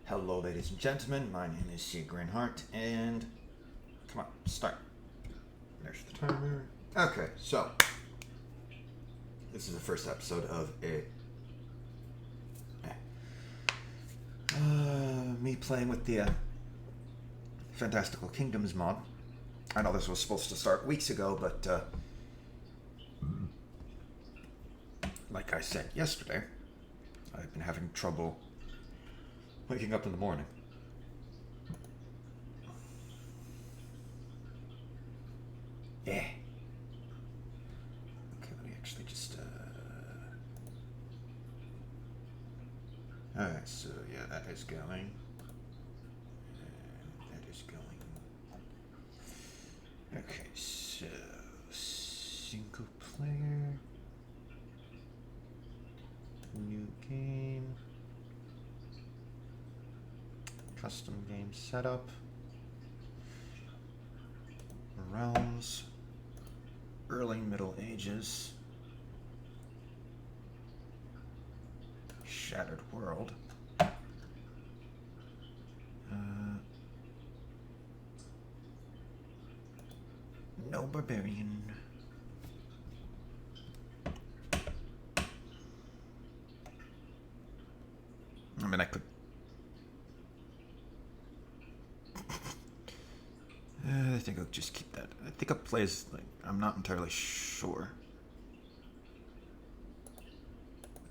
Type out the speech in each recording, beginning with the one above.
Hello, ladies and gentlemen. My name is Sig Reinhardt, and come on, start. There's the timer. Okay, so this is the first episode of me playing with the Fantastical Kingdoms mod. I know this was supposed to start weeks ago, but like I said yesterday, I've been having trouble waking up in the morning. Yeah. Okay, let me actually just, Alright, so yeah, that is going. That is going. Okay, so single player. New game. Custom game setup. Realms. Early Middle Ages. Shattered World. No Barbarian. I mean, I could... I think I'll just keep that. I think it plays, like, I'm not entirely sure.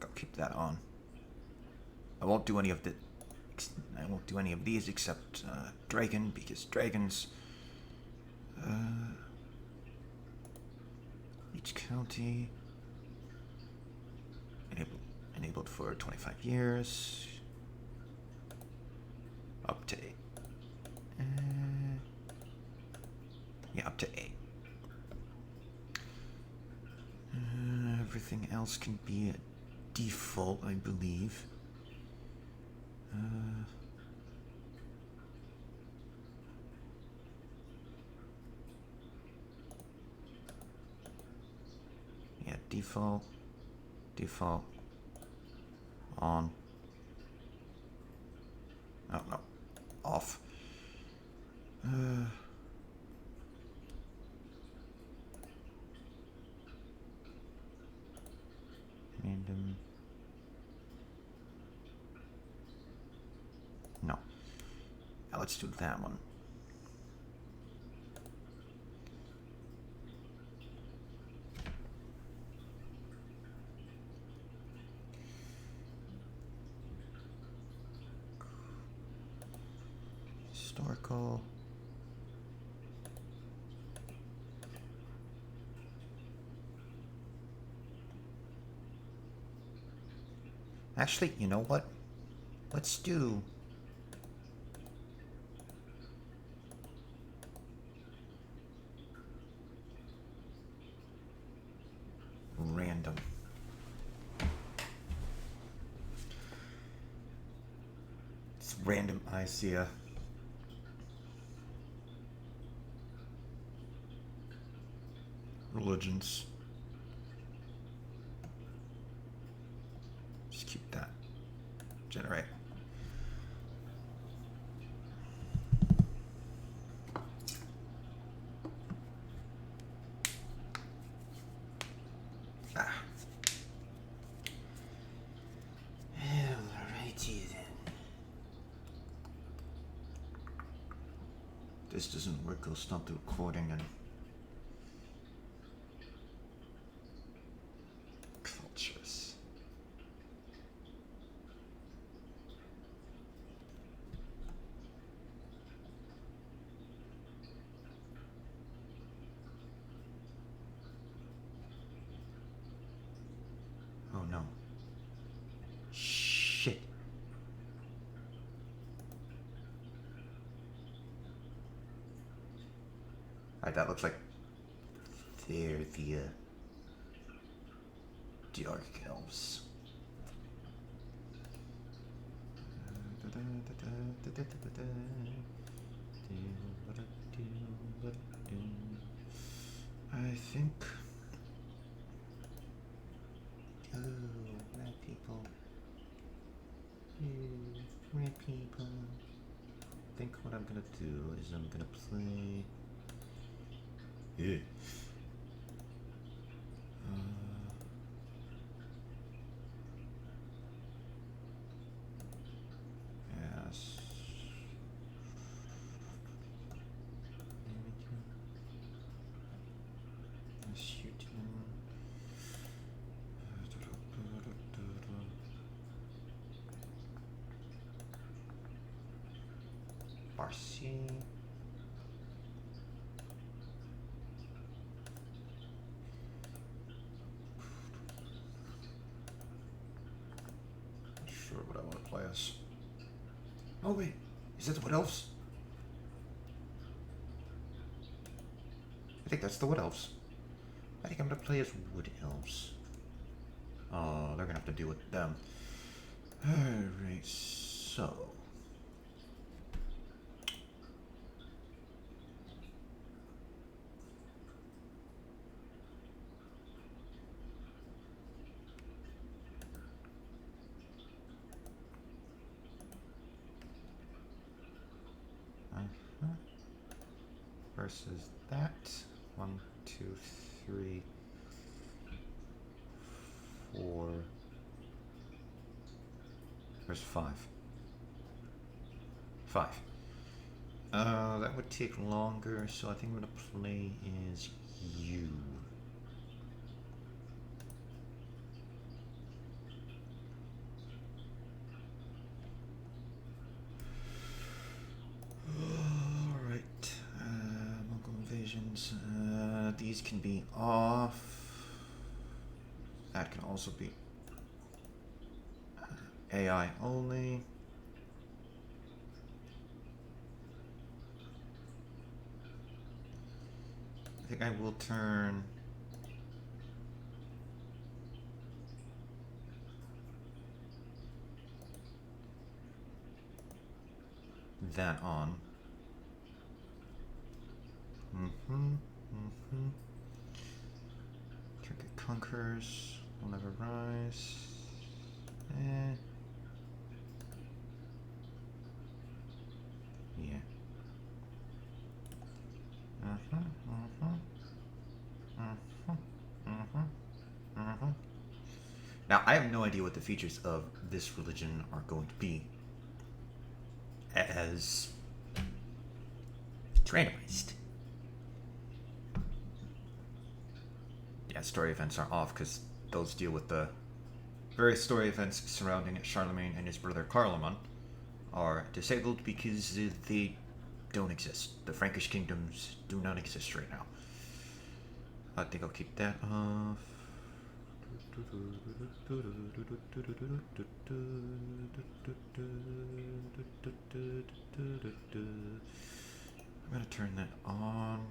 I'll keep that on. I won't do any of these except Dragon, because Dragons... each county... Enabled for 25 years. Up to 8. Yeah, up to 8. Everything else can be a default, I believe. Yeah, default, on. Oh, no, off. Random. No. Now let's do that one. Historical. Actually, you know what? Let's do... random. It's random ICA. Religions. Just keep that. Generate. Alrighty then. This doesn't work, I'll stop the recording and... cultures. Oh no. Shit. Alright, that looks like they're the Dark Elves. I think... Oh, red people. Three people. I think what I'm gonna do is I'm gonna play. Yeah. Yes. Shooting. Farsi. Not sure what I want to play as. Oh wait, is that the Wood Elves? I think that's the Wood Elves. I think I'm gonna play as Wood Elves. Oh, they're gonna have to deal with them. Alright, so. Versus that. 1, 2, 3, 4. There's 5. 5. That would take longer, so I think I'm gonna play as you. Alright. Mongol invasions. These can be off. That can also be AI only. I think I will turn that on. Turkey conquers, will never rise. Yeah. Now, I have no idea what the features of this religion are going to be, as it's randomized. Yeah, story events are off because those deal with the various story events surrounding Charlemagne and his brother Carloman are disabled because they don't exist. The Frankish kingdoms do not exist right now. I think I'll keep that off. I'm gonna turn that on.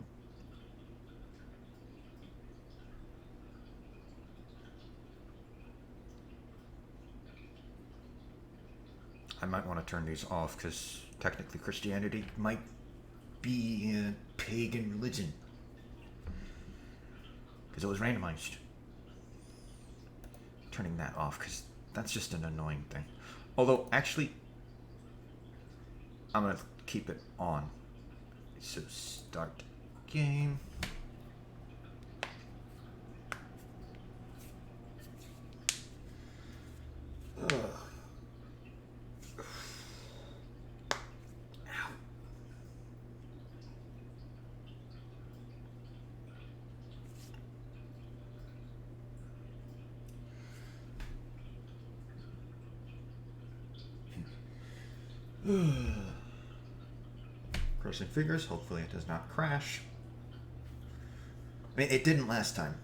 I might want to turn these off because technically Christianity might be a pagan religion because it was randomized. Turning that off because that's just an annoying thing. Although, actually, I'm going to keep it on. So, start game. Ugh. Crossing fingers, hopefully it does not crash. I mean, it didn't last time,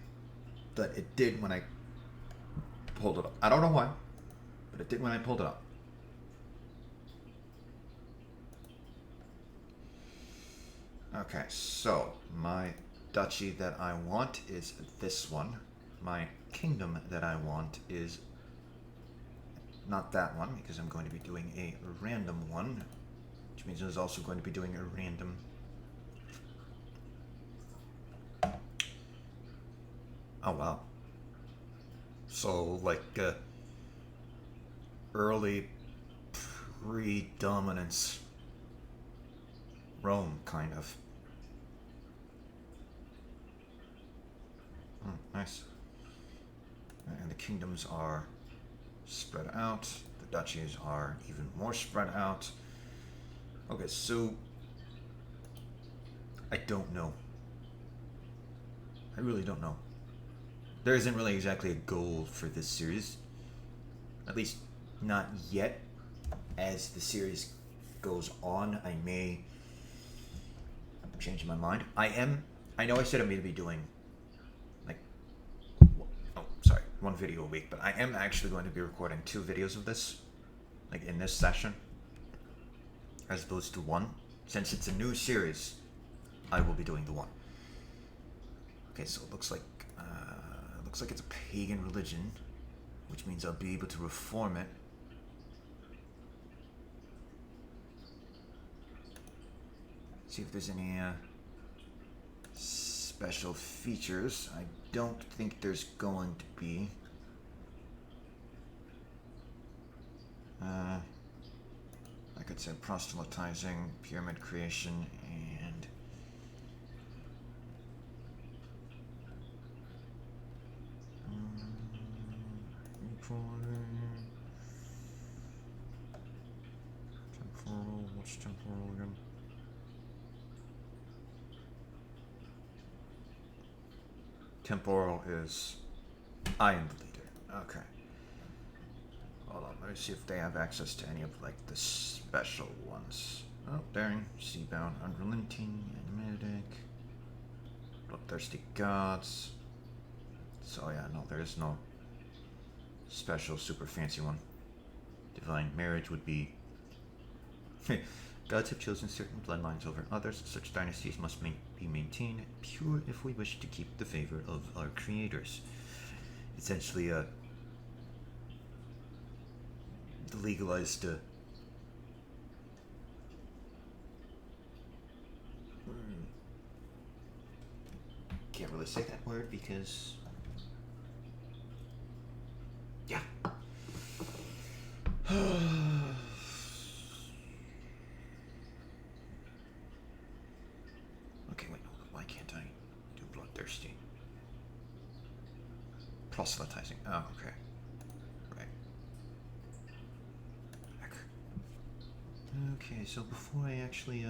but it did when I pulled it up. I don't know why, but it did when I pulled it up. Okay, so my duchy that I want is this one. My kingdom that I want is not that one, because I'm going to be doing a random one, which means I was also going to be doing a random. Oh wow. So like early predominance. Rome, kind of. Nice. And the kingdoms are spread out. The duchies are even more spread out. Okay, so I don't know. I really don't know. There isn't really exactly a goal for this series. At least not yet. As the series goes on, I may change my mind. I know I said I'm going to be doing one video a week, but I am actually going to be recording 2 videos of this, like in this session, as opposed to 1. Since it's a new series, I will be doing the 1. Okay, so it looks like it's a pagan religion, which means I'll be able to reform it. See if there's any special features. I don't think there's going to be. Like I said, proselytizing, pyramid creation, and temporal. What's temporal again? Temporal is I am the leader. Okay. Hold on, let me see if they have access to any of like the special ones. Oh, daring, seabound, unrelenting, animatic, bloodthirsty gods. So yeah, no, there is no special super fancy one. Divine marriage would be gods have chosen certain bloodlines over others. Such dynasties must be maintained pure if we wish to keep the favor of our creators. Essentially, the legalized can't really say that word because yeah. Okay, wait, why can't I do bloodthirsty? Proselytizing. Oh, okay. Right. Back. Okay, so before I actually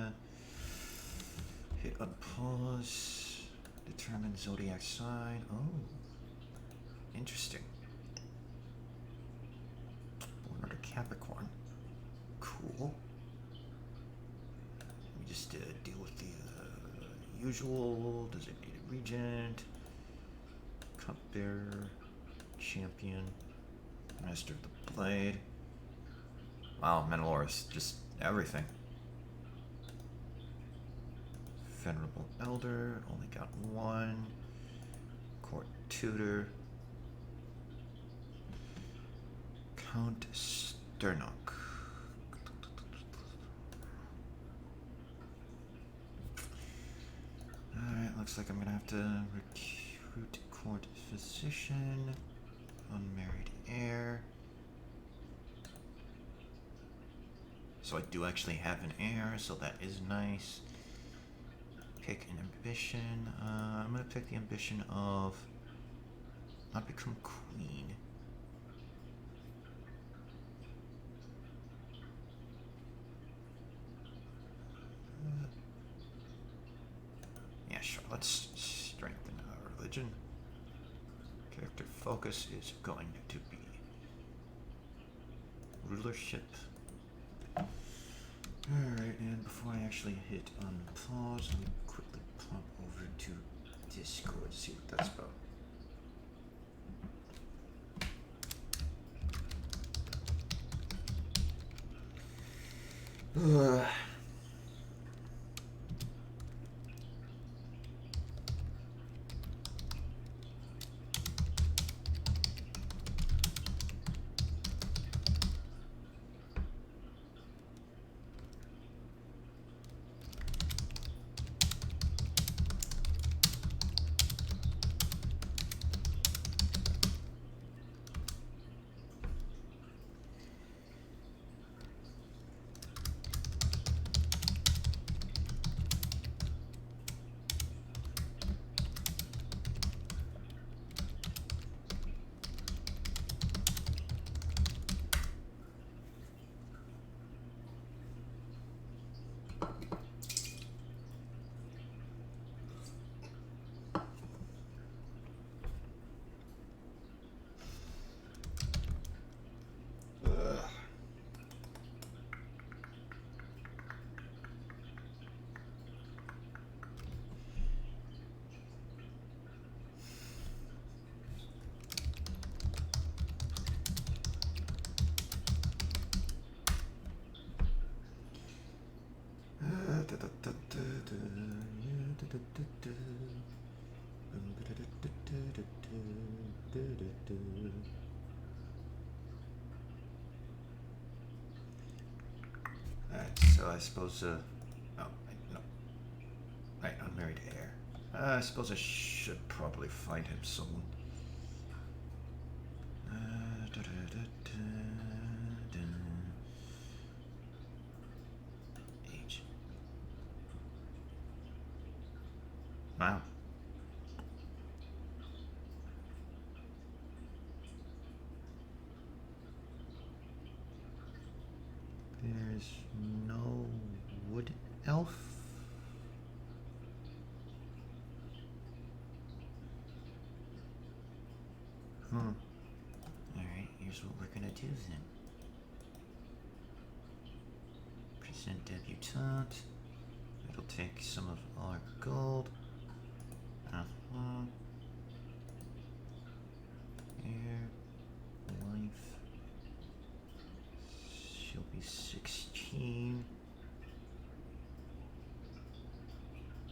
hit unpause, determine zodiac sign. Oh, interesting. Born under Capricorn. Cool. Let me just deal with the usual designated regent, cupbearer, champion, master of the blade. Wow, Menelaus, just everything. Venerable elder, only got 1. Court tutor. Count Sternok. Alright, looks like I'm gonna have to recruit court physician, unmarried heir. So I do actually have an heir, so that is nice. Pick an ambition. I'm gonna pick the ambition of not become queen. Yeah, sure. Let's strengthen our religion. Character focus is going to be rulership. Alright, and before I actually hit unpause, let me quickly pop over to Discord to see what that's about. Alright, so I suppose, oh, wait, no. Right, unmarried heir. I suppose I should probably find him soon. Age. Wow. There's no wood elf. Alright, here's what we're gonna do then. Present debutante. It'll take some of our gold. Heir. Wife. She'll be 16.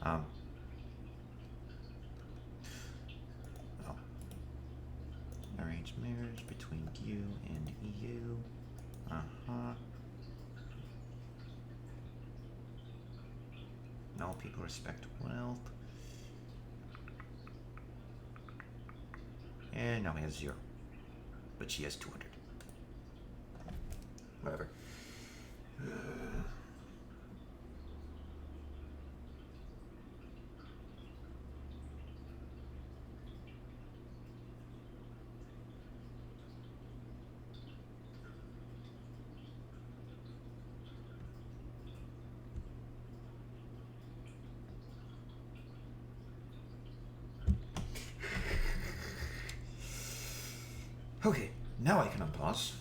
Oh. Arranged marriage between you and you. No, people respect wealth. And now he has 0. But she has 200. Whatever. Okay, now I can unpause.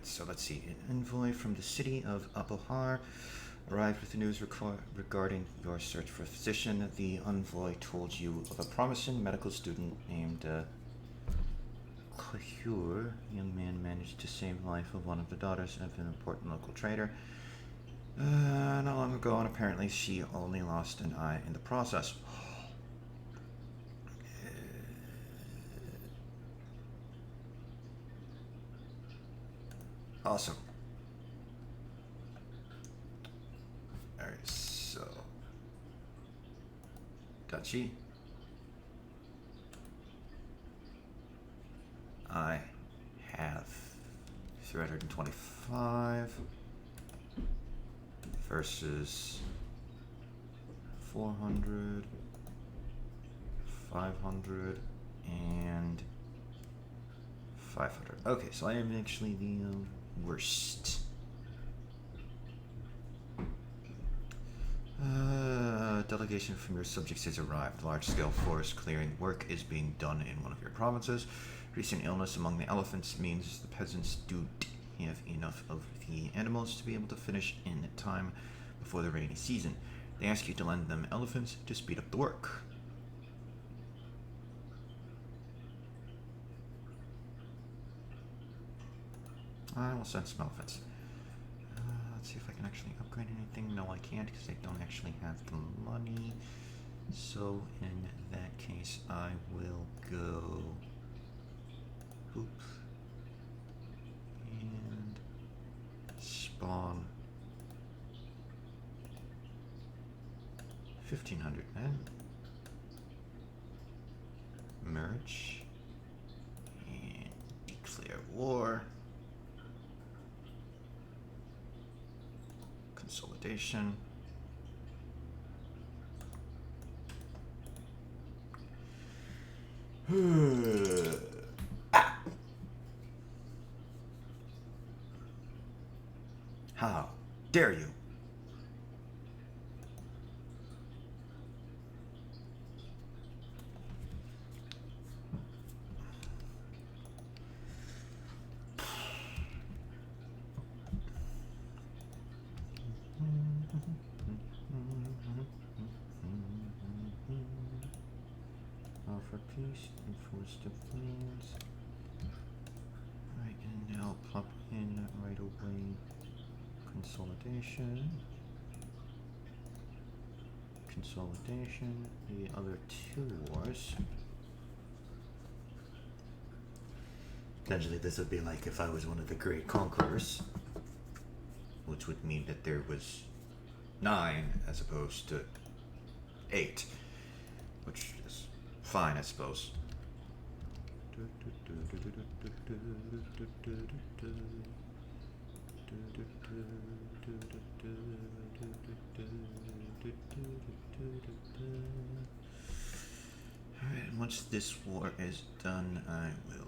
So let's see, an envoy from the city of Apohar arrived with the news regarding your search for a physician. The envoy told you of a promising medical student named Cahur. Young man managed to save the life of one of the daughters of an important local trader not long ago, and apparently she only lost an eye in the process. Awesome. Alright, so Dachi. I have 325 versus 400, 500, and 500. Okay, so I am actually the worst. Delegation from your subjects has arrived. Large-scale forest clearing work is being done in one of your provinces. Recent illness among the elephants means the peasants do have enough of the animals to be able to finish in time before the rainy season. They ask you to lend them elephants to speed up the work. I will send some elephants. Let's see if I can actually upgrade anything. No, I can't because I don't actually have the money. So in that case, I will go. Oops. And spawn 1,500 men. Merge. And Declare war. Consolidation. How dare you? Offer peace, enforce demands. Right, and now pop in right away. Consolidation. Consolidation. The other two wars. Potentially this would be like if I was one of the great conquerors. Which would mean that there was 9 as opposed to 8. Which is fine, I suppose. Alright, and once this war is done, I will...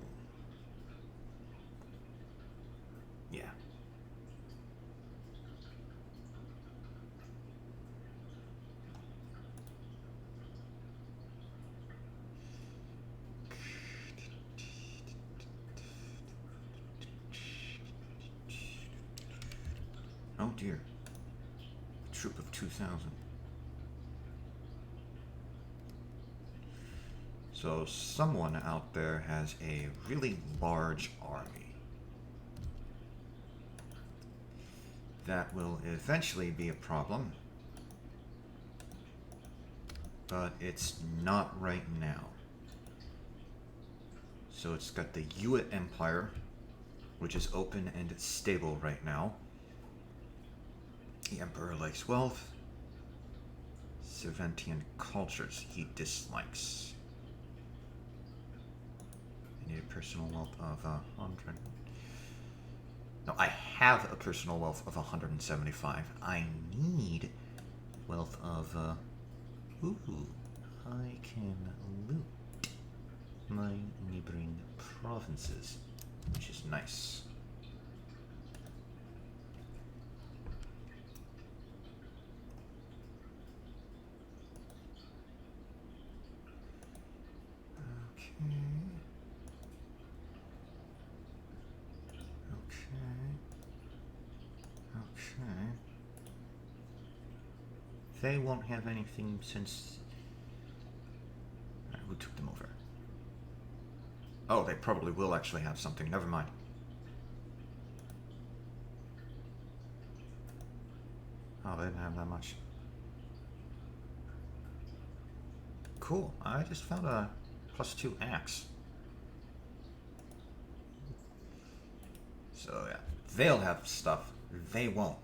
Yeah. Oh dear. A troop of 2,000. So someone out there has a really large army. That will eventually be a problem. But it's not right now. So it's got the Yuan Empire, which is open and stable right now. The Emperor likes wealth. Cervantian cultures he dislikes. I need a personal wealth of 100. No, I have a personal wealth of 175. I need wealth of ooh, I can loot my neighboring provinces, which is nice. Okay. They won't have anything since... who took them over? Oh, they probably will actually have something. Never mind. Oh, they didn't have that much. Cool. I just found a +2 axe. So yeah, they'll have stuff. They won't.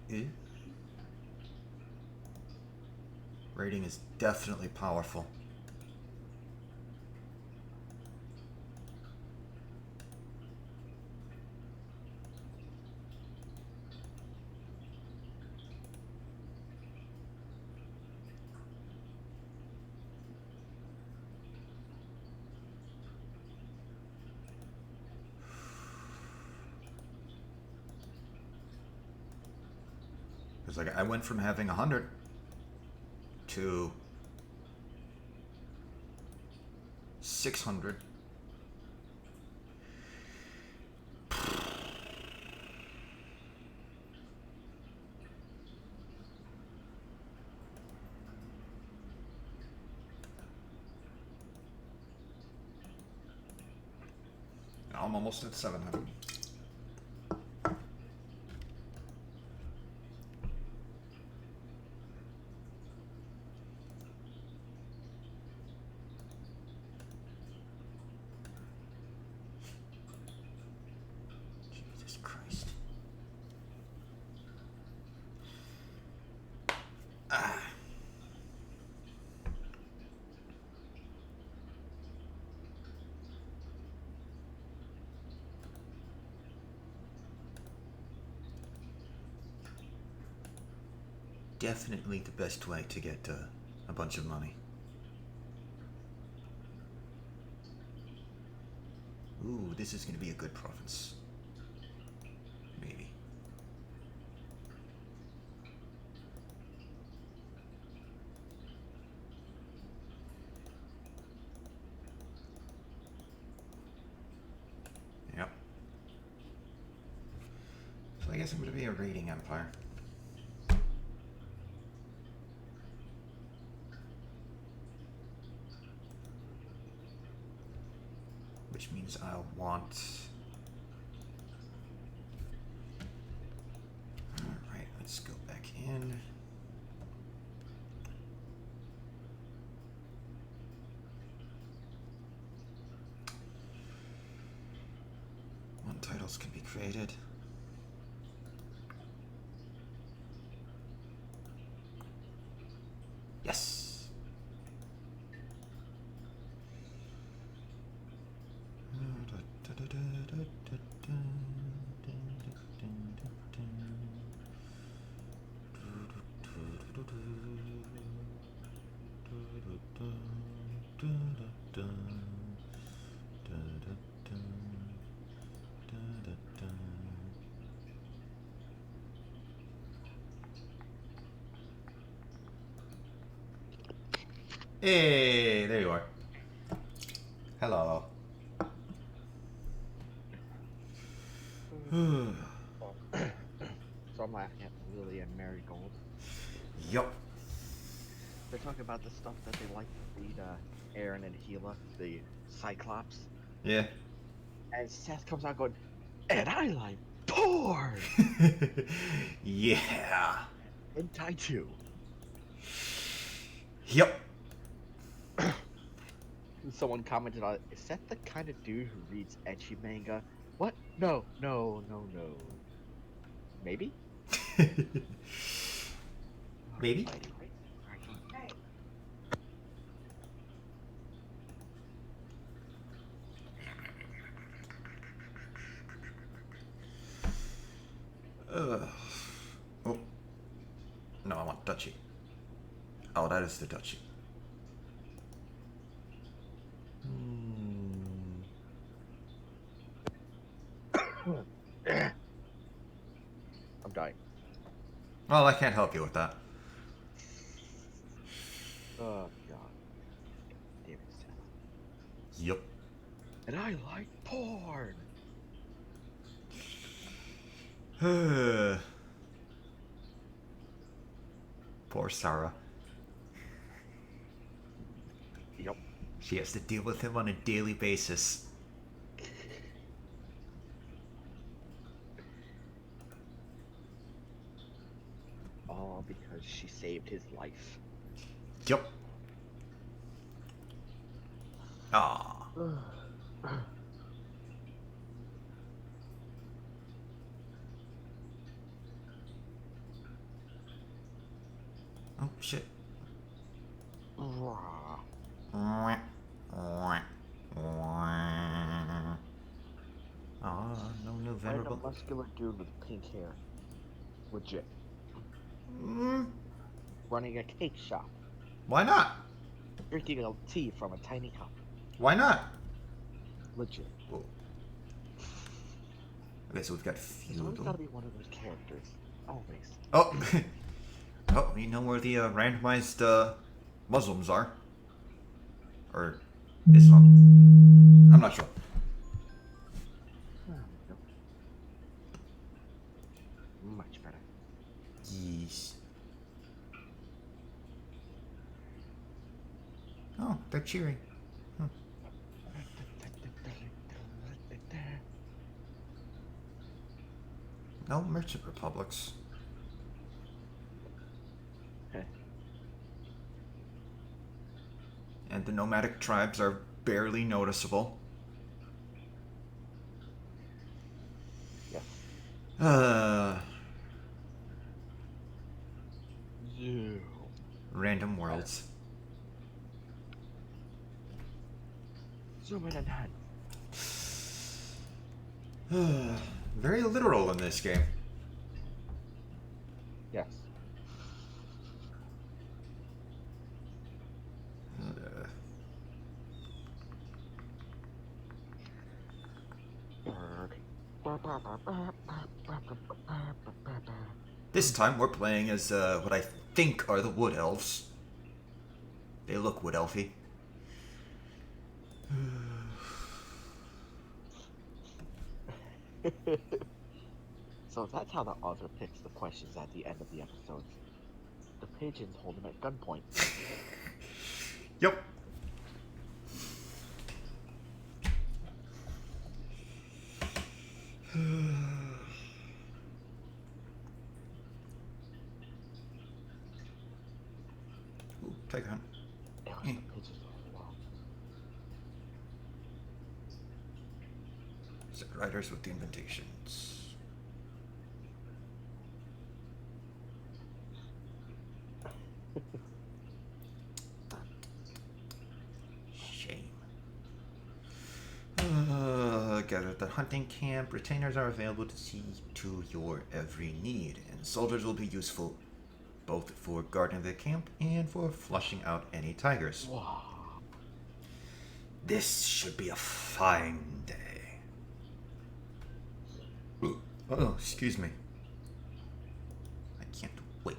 Yeah. Rating is definitely powerful. It's like I went from having 100 to 600. I'm almost at 700. Jesus Christ. definitely the best way to get a bunch of money. Ooh, this is going to be a good province. Maybe. Yep. So I guess I'm going to be a raiding empire. Which means I'll want... Alright, let's go back in. One titles can be created. Yes! Hey, there you are. Hello. So I'm laughing at Lily and Marigold. Yup. They're talking about the stuff that they like to read, Aaron and Gila, the Cyclops. Yeah. And Seth comes out going, and I like porn! Yeah. Hentai too. Yup. Someone commented on it, is that the kind of dude who reads ecchi manga? What? No. Maybe? Maybe. Oh. No, I want duchy. Oh, that is the duchy. I'm dying. Well, I can't help you with that. Oh, God. Damn it, Seth. Yup. And I like porn! Poor Sarah. Yep. She has to deal with him on a daily basis. All because she saved his life. Yup. Ah. Oh, shit. Ah, no new venerable. Random muscular dude with pink hair. Legit. Running a cake shop. Why not? Drinking a tea from a tiny cup. Why not? Legit. Whoa. Okay, so we've got There's always feudal. gotta be one of those characters. Always. Oh. Oh, we know where the randomized Muslims are. Or Islam. I'm not sure. Nope. Much better. Yes. Oh, they're cheering. No merchant republics. And the nomadic tribes are barely noticeable. Yes. Random worlds. Zoom in and hand. Very literal in this game. Yes. This time we're playing as what I think are the Wood Elves. They look Wood Elfy. So that's how the author picks the questions at the end of the episodes. The pigeons hold him at gunpoint. Yep. Ooh, tiger hunt. It was the pigeons all along. Set riders with the invitations. Shame. Gather at the hunting camp. Retainers are available to see to your every need, and soldiers will be useful both for guarding the camp and for flushing out any tigers. Wow. This should be a fine day. Oh, excuse me. I can't wait.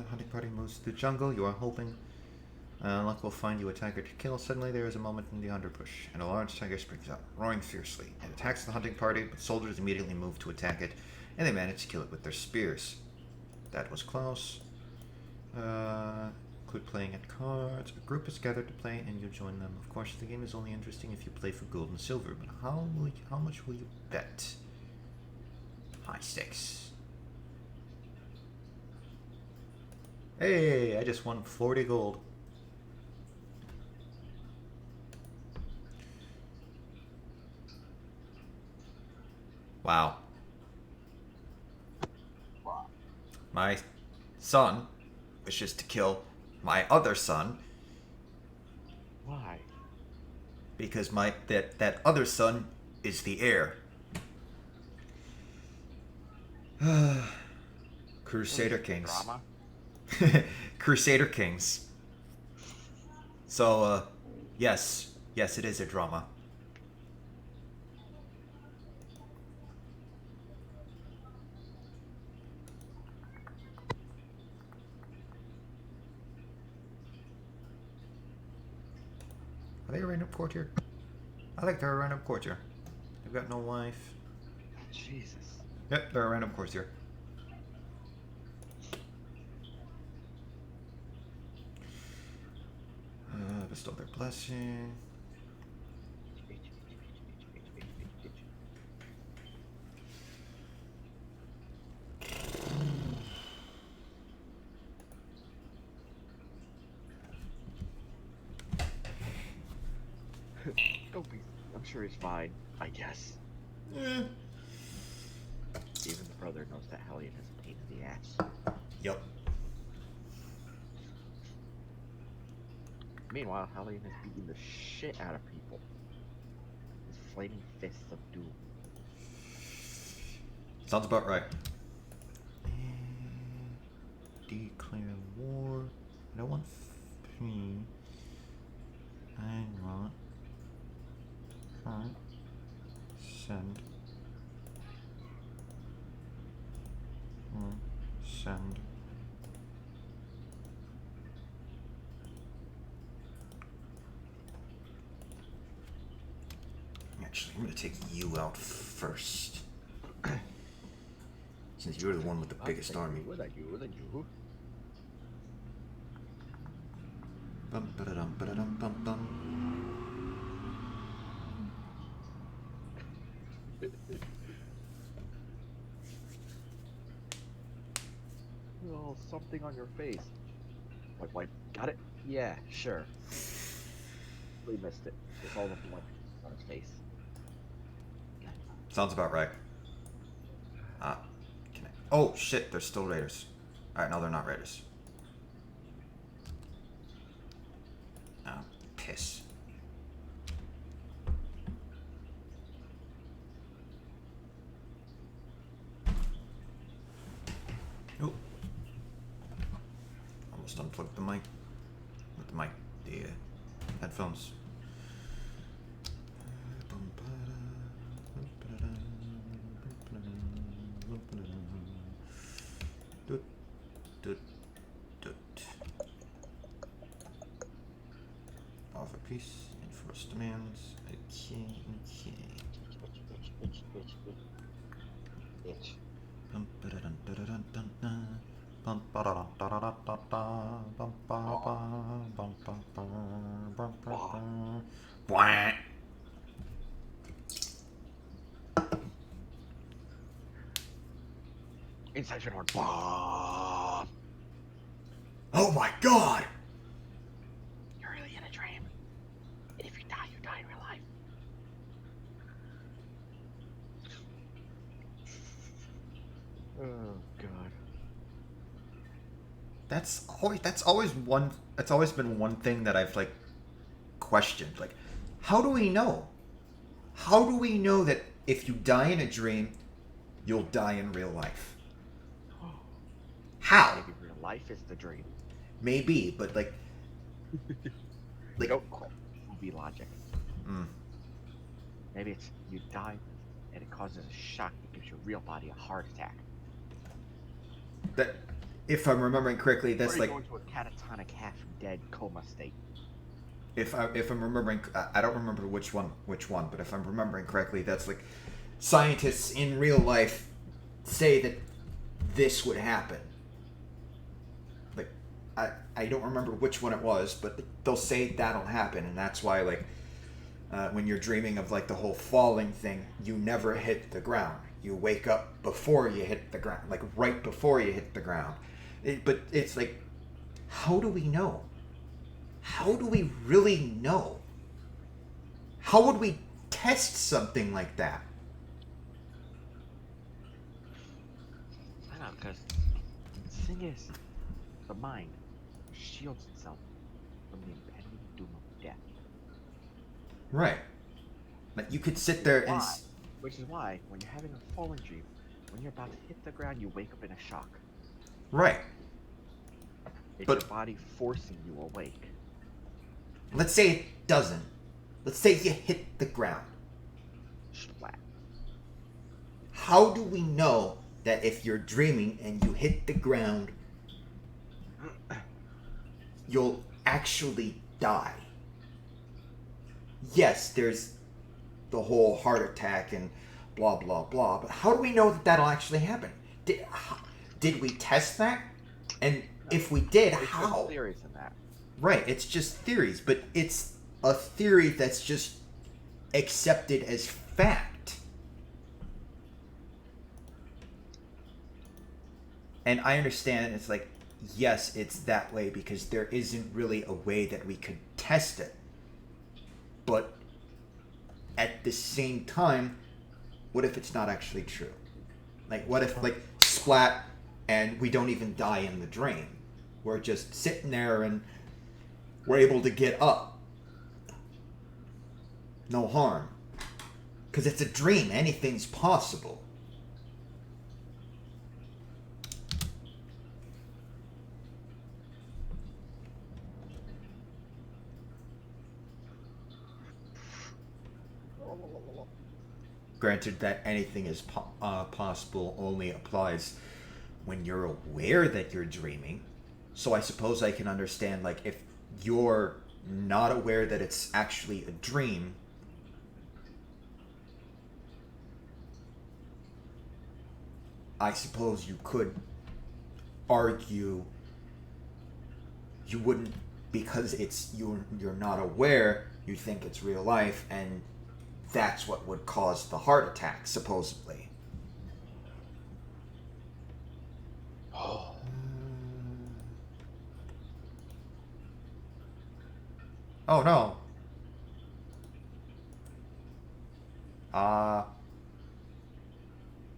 Hunting party moves to the jungle. You are hoping luck will find you a tiger to kill. Suddenly there is a moment in the underbrush, and a large tiger springs out, roaring fiercely. It attacks the hunting party, but soldiers immediately move to attack it, and they manage to kill it with their spears. That was close. Quit playing at cards. A group is gathered to play, and you join them. Of course, the game is only interesting if you play for gold and silver, but how much will you bet? High stakes. Hey, I just won 40 gold. Wow. My son wishes to kill my other son. Why? Because that other son is the heir. Crusader Kings. Drama? Crusader Kings. So, yes, it is a drama. Are they a random courtier? I think they're a random courtier. They've got no wife. Jesus. Yep, they're a random courtier. Bestow their blessing. Don't be. I'm sure he's fine. I guess. Eh. Even the brother knows that Hellion is a pain in the ass. Yep. Meanwhile, Hellion is beating the shit out of people. His flaming fists of doom. Sounds about right. Declare war. I don't want free. I want hunt. Send. Send. Actually, I'm gonna take you out first. Since you're the one with the biggest army. What are you? Bum, ba-da-dum, ba-da-dum, bum, bum. Oh, something on your face. Wipe. Got it? Yeah, sure. We missed it. It's all the blood on his face. Sounds about right. Can I? Oh shit! They're still raiders. All right, no, they're not raiders. Oh, piss. Oh. Almost unplugged the mic. Not the mic, the headphones. First demands. Okay. Itch. Bum, ba-da-dun, da-da-dun, dun, dun. Bum, ba-da-dun, da-da-da-da-da. Bum, ba-ba, bum, ba-ba, bum, ba-ba. Bwah. Inside your horn. Bah! Oh my god! You're really in a dream. And if you die in real life. Oh god. That's always been one thing that I've like questioned. Like, how do we know? How do we know that if you die in a dream, you'll die in real life? How? Maybe real life is the dream. Maybe, but like Don't quote movie logic. mm, Maybe it's you die and it causes a shock that gives your real body a heart attack. that if I'm remembering correctly, that's or you like go into a catatonic half-dead coma state. if I'm remembering, I don't remember which one, but if I'm remembering correctly, that's like scientists in real life say that this would happen. Like, I don't remember which one it was, but they'll say that'll happen, and that's why like when you're dreaming of like the whole falling thing, you never hit the ground. You wake up before you hit the ground, like right before you hit the ground. But it's like, how do we know? How do we really know? How would we test something like that? I don't know, because the thing is, the mind shields itself from the impending doom of death. Right. Like you could sit there and Which is why, when you're having a falling dream, when you're about to hit the ground, you wake up in a shock. right. It's But- your body forcing you awake. Let's say it doesn't. Let's say you hit the ground. Splat. How do we know that if you're dreaming and you hit the ground, you'll actually die? Yes, there's the whole heart attack and blah blah blah, but how do we know that that'll actually happen? Did we test that? And if we did, There's how? some theories in that. Right, it's just theories, but it's a theory that's just accepted as fact. And I understand it's like, yes, it's that way because there isn't really a way that we could test it. But at the same time, what if it's not actually true? Like, what if, like, splat and we don't even die in the drain? We're just sitting there and we're able to get up. No harm. Because it's a dream. Anything's possible. Granted that anything is possible only applies when you're aware that you're dreaming. So I suppose I can understand, like, if you're not aware that it's actually a dream, I suppose you could argue you wouldn't, because it's you're not aware, you think it's real life, and that's what would cause the heart attack, supposedly. Oh. Oh no.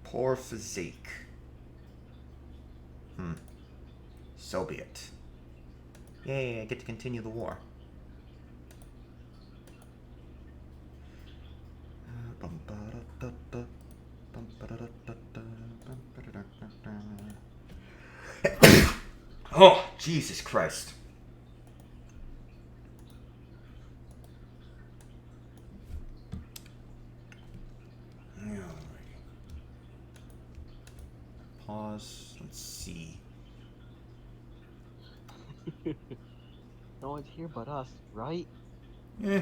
Poor physique. So be it. Yay, I get to continue the war. Oh, Jesus Christ. Pause. Let's see. No one's here but us, right? Eh.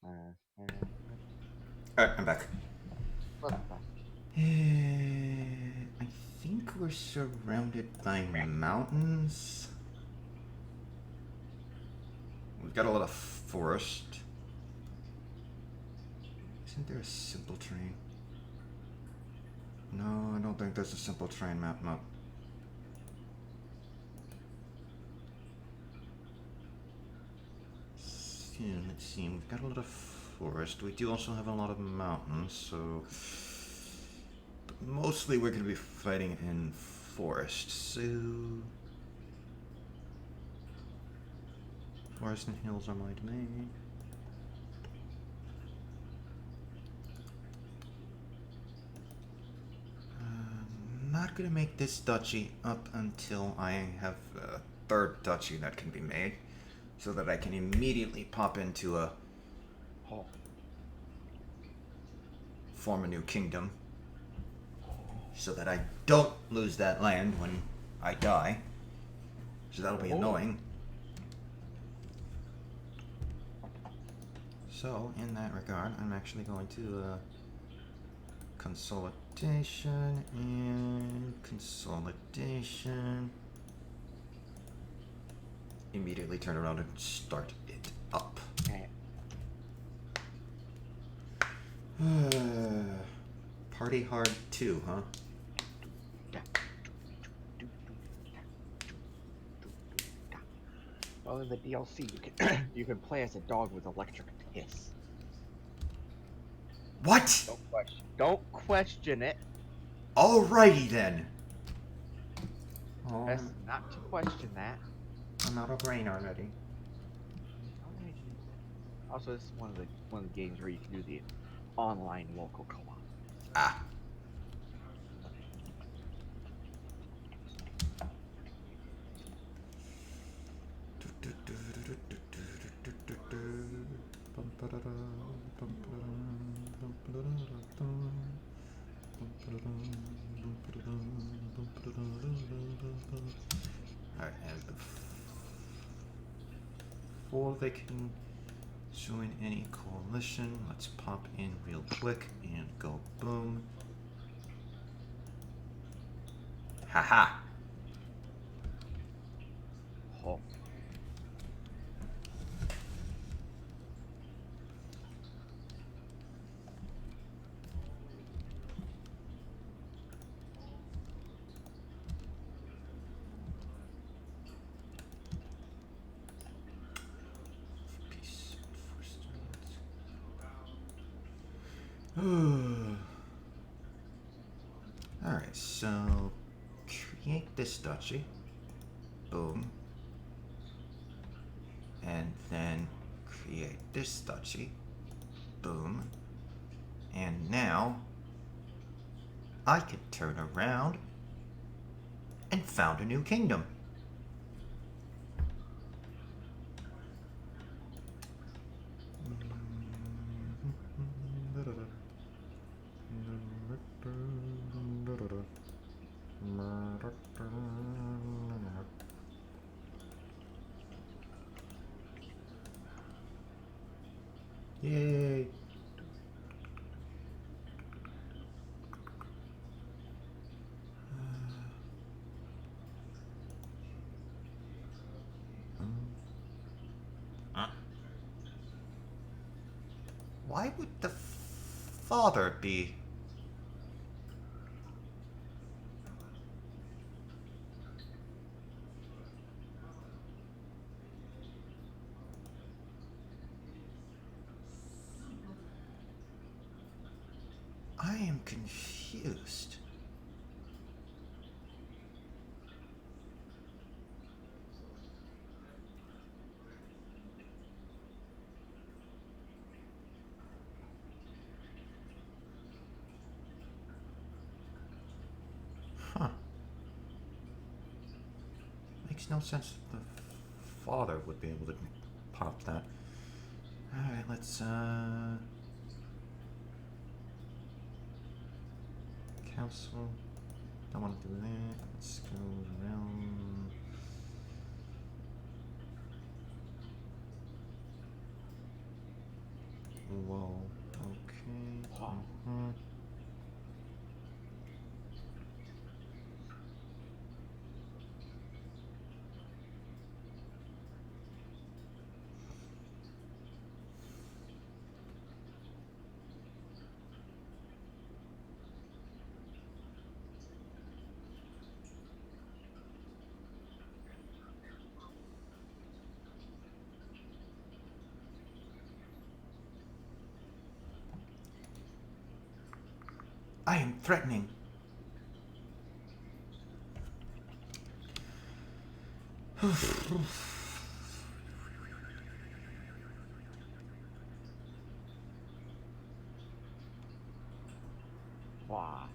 Alright, I'm back. Welcome back. I think we're surrounded by mountains. We've got a lot of forest. Isn't there a simple terrain? No, I don't think there's a simple terrain map. Let's see, we've got a lot of forest. We do also have a lot of mountains, so... But mostly we're going to be fighting in forest, so... Forest and hills are my domain. Not going to make this duchy up until I have a third duchy that can be made, so that I can immediately pop into a... form a new kingdom, so that I don't lose that land when I die. So that'll be annoying. So, in that regard, I'm actually going to consolidation and consolidation. Immediately turn around and start it up. Okay. Party hard 2, huh? Well, in the DLC, you can play as a dog with electric hiss. What? Don't question it. Alrighty then. Oh, Best not to question that. I'm out of brain already. Also, this is one of the games where you can do the online local co-op. Ah. Alright, and before they can join any coalition, let's pop in real quick and go boom. Haha. Oh. Peace enforcement. Alright, so create this duchy. Boom. And then create this duchy. Boom. And now I can turn around and found a new kingdom. Yay. Why would the father be? I am confused. Huh. Makes no sense that the father would be able to pop that. Alright, let's council. Don't want to do that. Let's go around. whoa. Okay. Wow. I am threatening. Wow.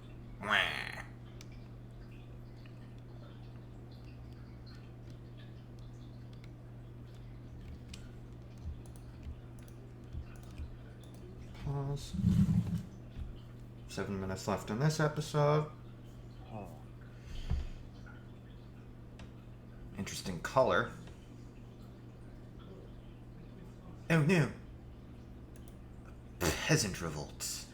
Pause. 7 minutes left in this episode. Oh. Interesting color. Oh no. Peasant revolts.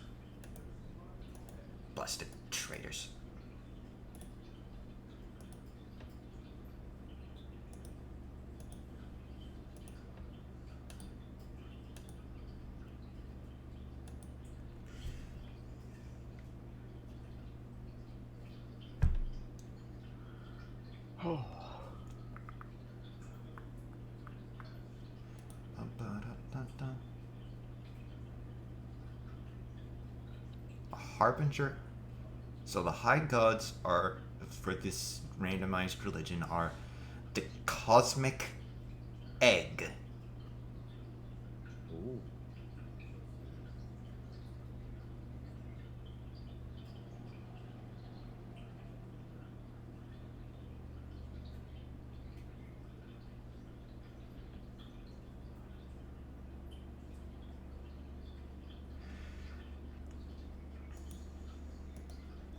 Blasted traitors. Oh. A harbinger. So the high gods are, for this randomized religion, are the cosmic egg. Ooh.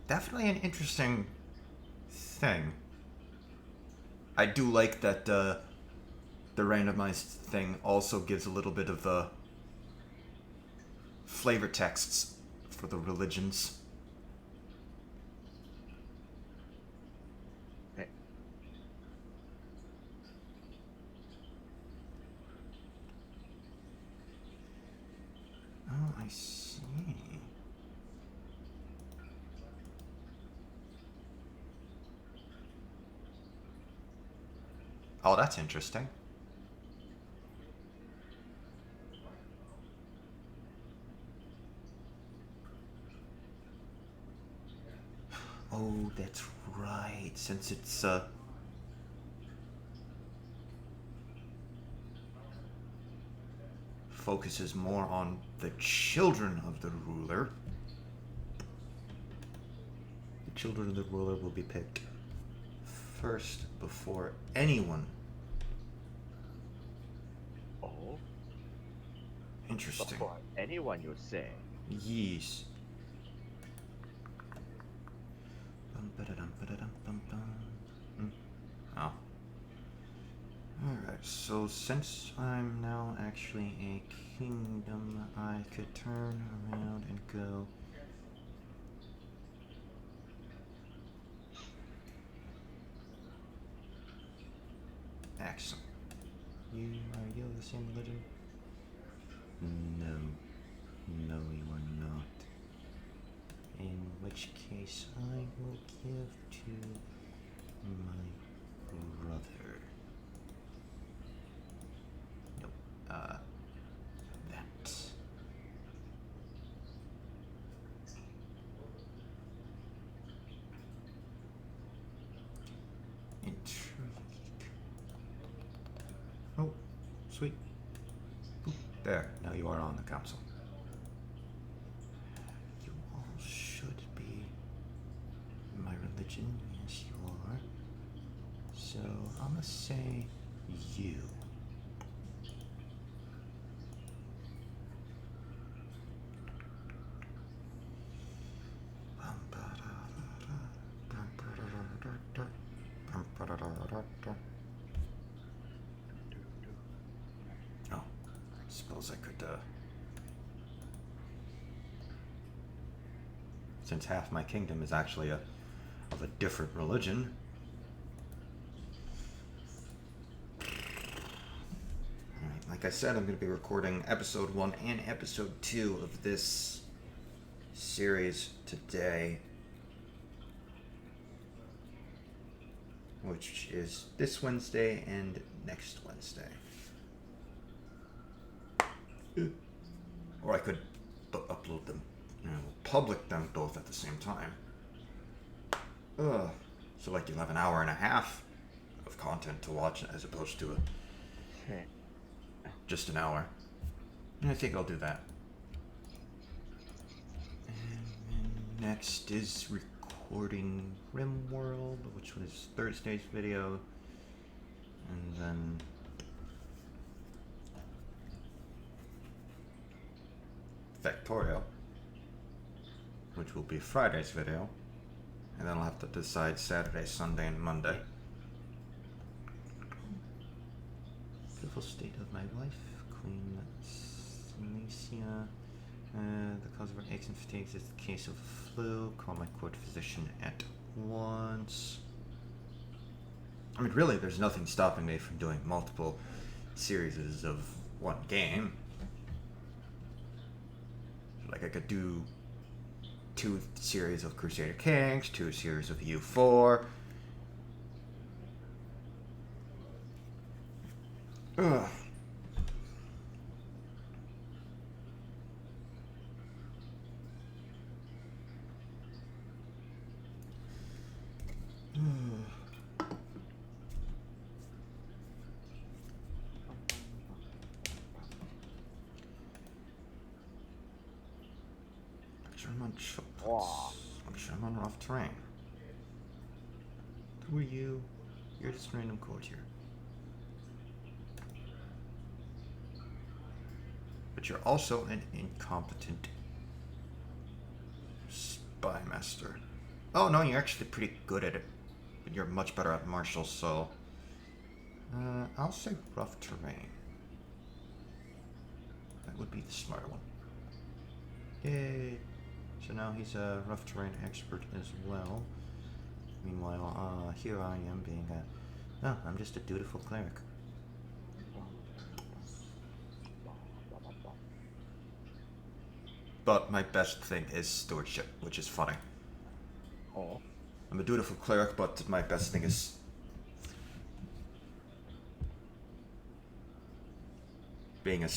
Definitely an interesting thing. I do like that the randomized thing also gives a little bit of flavor texts for the religions. Eh, Oh, I see. Oh, that's interesting. Oh, that's right. Since it's focuses more on the children of the ruler. The children of the ruler will be picked first before anyone. Oh. Interesting. Before anyone, you say. Yes. Hmm. Oh. Alright, so since I'm now actually a kingdom, I could turn around and go. Excellent. Are you of the same religion? No. No, you are not. In which case, I will give to my brother. Nope. That. Intrigue. Oh, sweet. Boop. There, now you are on the council. You all should be my religion. Yes, you are. So, I'm gonna say you. Oh, suppose I could since half my kingdom is actually of a different religion. Alright, like I said, I'm going to be recording episode 1 and episode 2 of this series today, which is this Wednesday and next Wednesday. Or I could upload them, public them both at the same time. So like you'll have an hour and a half of content to watch as opposed to just an hour. And I think I'll do that. And next is recording RimWorld, which was Thursday's video. And then Factorial, which will be Friday's video. And then I'll have to decide Saturday, Sunday, and Monday. Beautiful state of my wife, Queen Cilicia. The cause of her aches and fatigues is the case of flu. Call my court physician at once. I mean, really, there's nothing stopping me from doing multiple series of one game. Like, I could do 2 series of Crusader Kings, 2 series of U4. Ugh. German chocolates. German rough terrain. Who are you? You're just a random courtier. But you're also an incompetent spy master. Oh no, you're actually pretty good at it. But you're much better at martial, so I'll say rough terrain. That would be the smarter one. Yay. So now he's a rough terrain expert as well. Meanwhile, here I am being no, I'm just a dutiful cleric. But my best thing is stewardship, which is funny. Oh. I'm a dutiful cleric, but my best thing is being a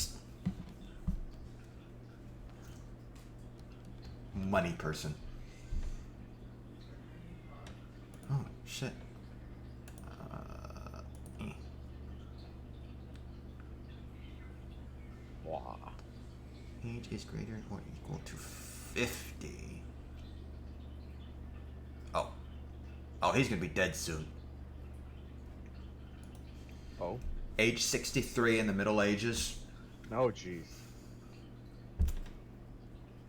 money person. Oh, shit. Wow. Age is greater or equal to 50. Oh, he's gonna be dead soon. Oh? Age 63 in the Middle Ages. No, jeez.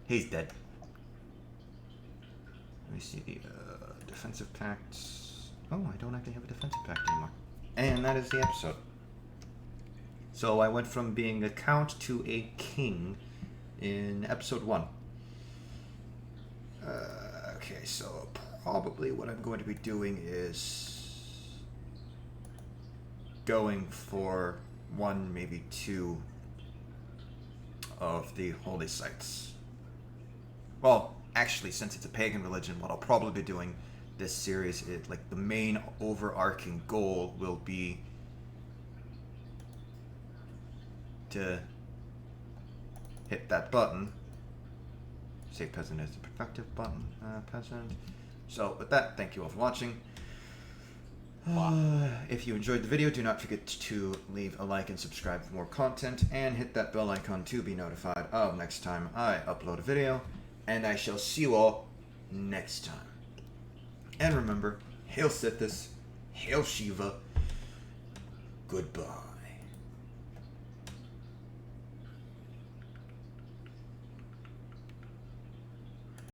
He's dead. Let me see the defensive pacts. Oh, I don't actually have a defensive pact anymore. And that is the episode. So I went from being a count to a king in episode 1. Okay, so probably what I'm going to be doing is going for 1, maybe 2 of the holy sites. Well, actually, since it's a pagan religion, what I'll probably be doing this series is, like, the main overarching goal will be to hit that button. Save peasant is the productive button. Peasant. So with that, thank you all for watching. If you enjoyed the video, do not forget to leave a like and subscribe for more content, and hit that bell icon to be notified of next time I upload a video. And I shall see you all next time. And remember, Hail Sithis, Hail Shiva, goodbye.